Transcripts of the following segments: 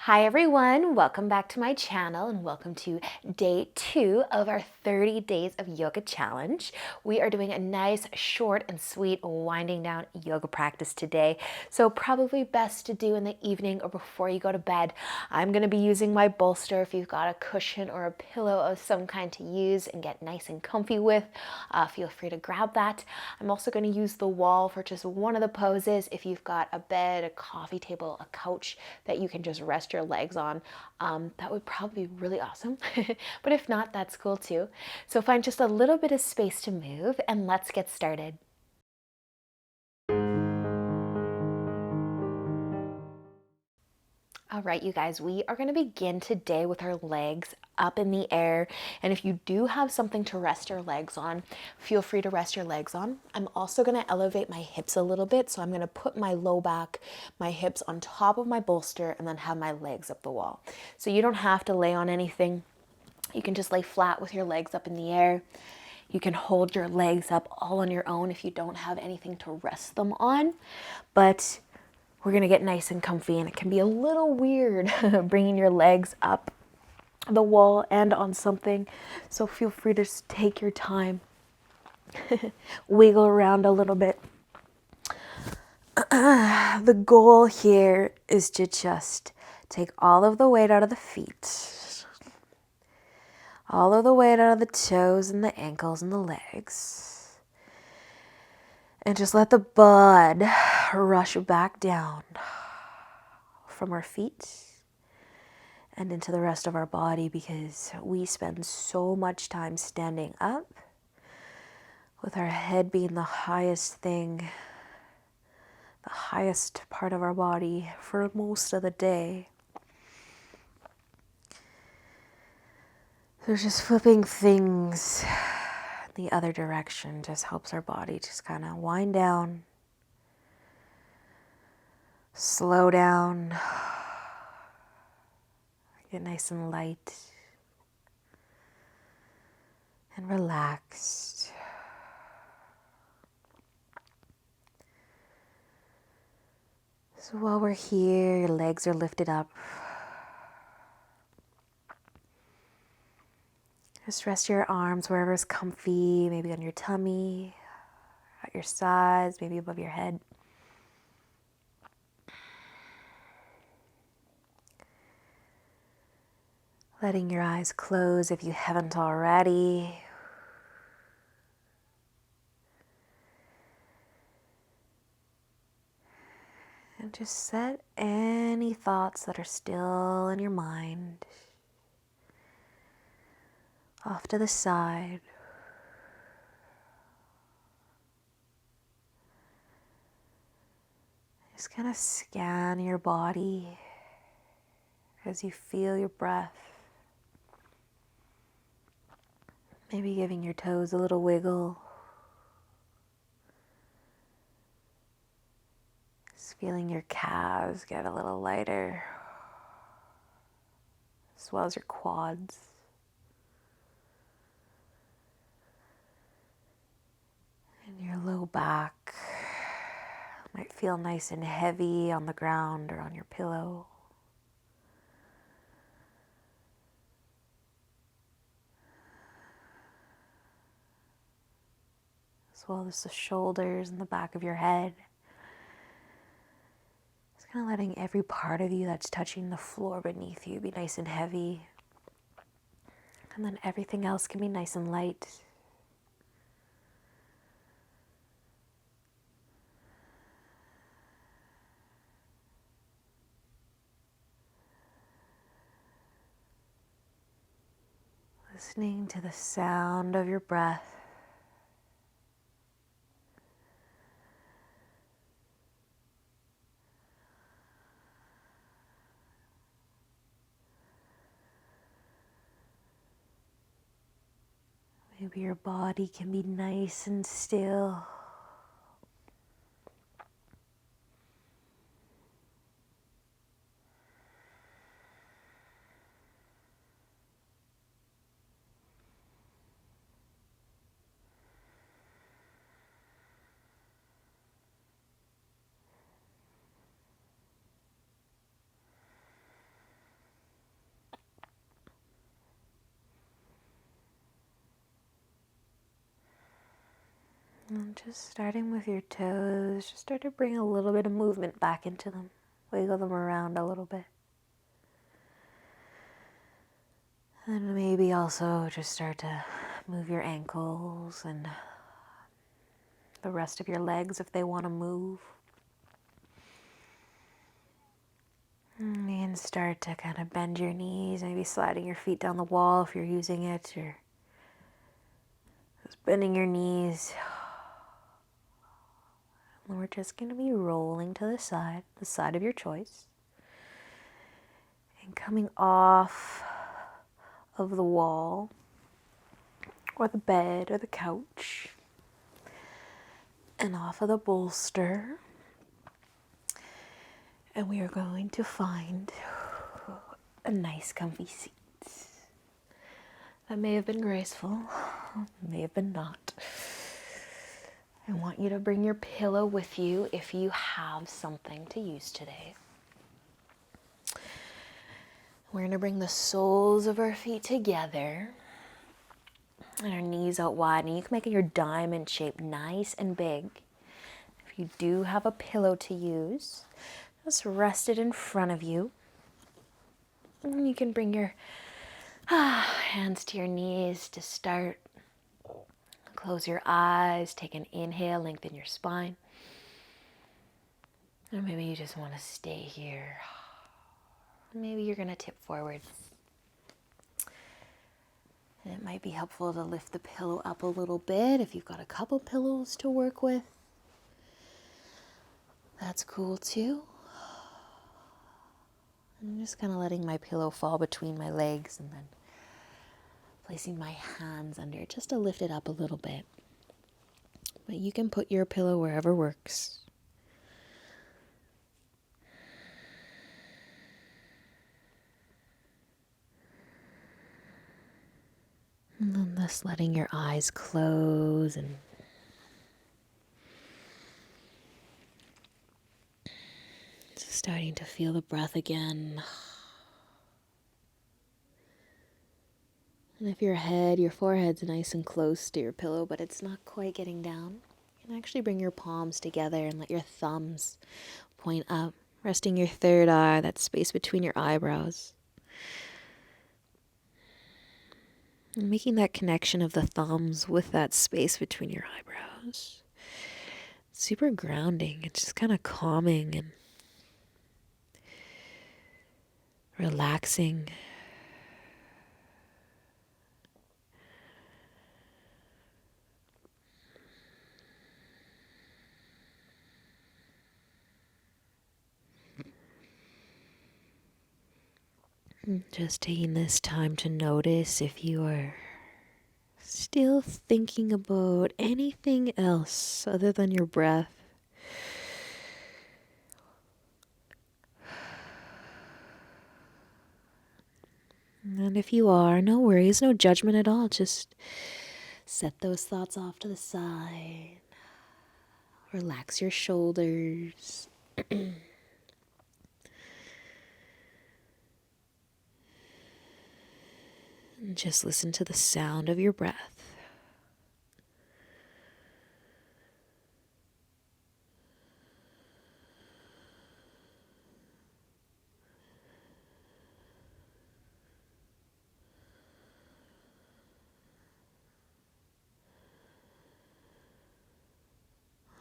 Hi everyone, welcome back to my channel and welcome to day 2 of our 30 days of yoga challenge. We are doing a nice short and sweet winding down yoga practice today. So probably best to do in the evening or before you go to bed. I'm going to be using my bolster. If you've got a cushion or a pillow of some kind to use and get nice and comfy with, feel free to grab that. I'm also going to use the wall for just one of the poses. If you've got a bed, a coffee table, a couch that you can just rest your legs on, that would probably be really awesome. But if not, that's cool too. So find just a little bit of space to move and let's get started. All right, you guys, we are going to begin today with our legs up in the air. And if you do have something to rest your legs on, feel free to rest your legs on. I'm also going to elevate my hips a little bit. So I'm going to put my low back, my hips on top of my bolster, and then have my legs up the wall. So you don't have to lay on anything. You can just lay flat with your legs up in the air. You can hold your legs up all on your own if you don't have anything to rest them on. But we're gonna get nice and comfy, and it can be a little weird bringing your legs up the wall and on something. So feel free to just take your time, wiggle around a little bit. The goal here is to just take all of the weight out of the feet, all of the weight out of the toes and the ankles and the legs, and just let the blood rush back down from our feet and into the rest of our body, because we spend so much time standing up with our head being the highest thing, the highest part of our body for most of the day. So just flipping things the other direction just helps our body just kind of wind down, slow down, get nice and light and relaxed. So while we're here, your legs are lifted up. Just rest your arms wherever is comfy, maybe on your tummy, at your sides, maybe above your head. Letting your eyes close if you haven't already. And just set any thoughts that are still in your mind off to the side. Just kind of scan your body as you feel your breath. Maybe giving your toes a little wiggle. Just feeling your calves get a little lighter, as well as your quads. And your low back might feel nice and heavy on the ground or on your pillow. As well as the shoulders and the back of your head. Just kind of letting every part of you that's touching the floor beneath you be nice and heavy. And then everything else can be nice and light. Listening to the sound of your breath. Maybe your body can be nice and still. And just starting with your toes, just start to bring a little bit of movement back into them. Wiggle them around a little bit. And maybe also just start to move your ankles and the rest of your legs if they want to move. And you can start to kind of bend your knees, maybe sliding your feet down the wall if you're using it, or just bending your knees. And we're just going to be rolling to the side of your choice. And coming off of the wall, or the bed, or the couch, and off of the bolster. And we are going to find a nice comfy seat. That may have been graceful, may have been not. I want you to bring your pillow with you if you have something to use today. We're going to bring the soles of our feet together and our knees out wide. And you can make your diamond shape nice and big. If you do have a pillow to use, just rest it in front of you. And you can bring your hands to your knees to start. Close your eyes, take an inhale, lengthen your spine. Or maybe you just want to stay here. Maybe you're going to tip forwards. And it might be helpful to lift the pillow up a little bit if you've got a couple pillows to work with. That's cool too. I'm just kind of letting my pillow fall between my legs and then placing my hands under it just to lift it up a little bit. But you can put your pillow wherever works. And then just letting your eyes close and just starting to feel the breath again. And if your forehead's nice and close to your pillow, but it's not quite getting down, you can actually bring your palms together and let your thumbs point up, resting your third eye, that space between your eyebrows. And making that connection of the thumbs with that space between your eyebrows. Super grounding. It's just kind of calming and relaxing. Just taking this time to notice if you are still thinking about anything else other than your breath. And if you are, no worries, no judgment at all. Just set those thoughts off to the side. Relax your shoulders. And just listen to the sound of your breath.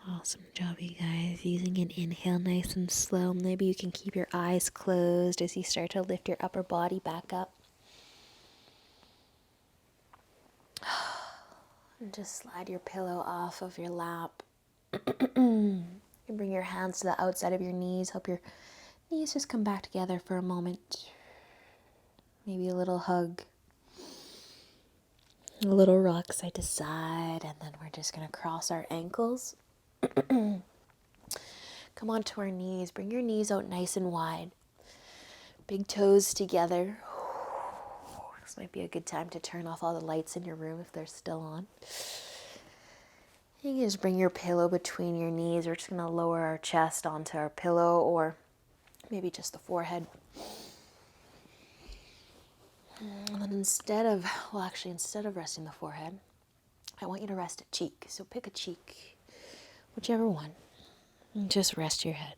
Awesome job, you guys. Using an inhale nice and slow. Maybe you can keep your eyes closed as you start to lift your upper body back up. And just slide your pillow off of your lap. You can bring your hands to the outside of your knees. Help your knees just come back together for a moment. Maybe a little hug. A little rock side to side. And then we're just going to cross our ankles. Come onto our knees. Bring your knees out nice and wide. Big toes together. This might be a good time to turn off all the lights in your room if they're still on. You can just bring your pillow between your knees. We're just going to lower our chest onto our pillow, or maybe just the forehead. And then instead of resting the forehead, I want you to rest a cheek. So pick a cheek. whichever one. And just rest your head.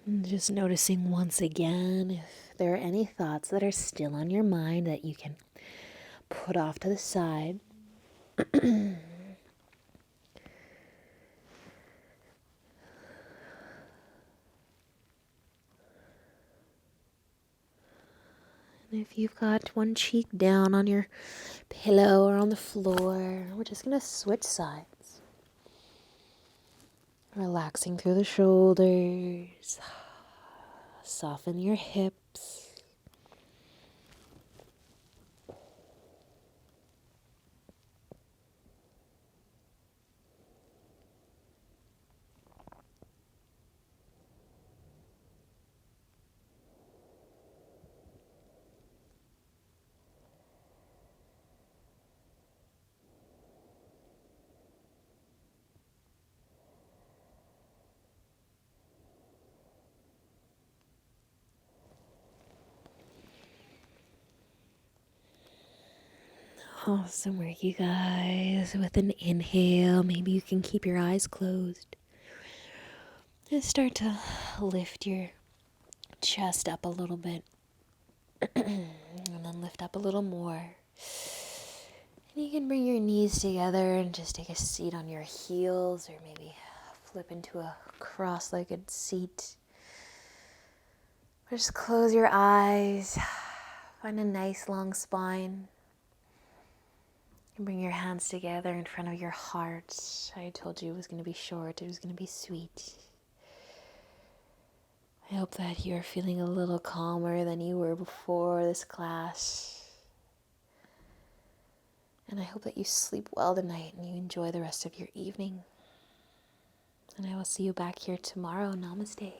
And just noticing once again if there are any thoughts that are still on your mind that you can put off to the side. And if you've got one cheek down on your pillow or on the floor, we're just going to switch sides. Relaxing through the shoulders. Soften your hips. Awesome work, you guys. With an inhale, maybe you can keep your eyes closed. Just start to lift your chest up a little bit. And then lift up a little more. And you can bring your knees together and just take a seat on your heels, or maybe flip into a cross-legged seat. Or just close your eyes. Find a nice long spine. And bring your hands together in front of your heart. I told you it was going to be short. It was going to be sweet. I hope that you're feeling a little calmer than you were before this class. And I hope that you sleep well tonight and you enjoy the rest of your evening. And I will see you back here tomorrow. Namaste.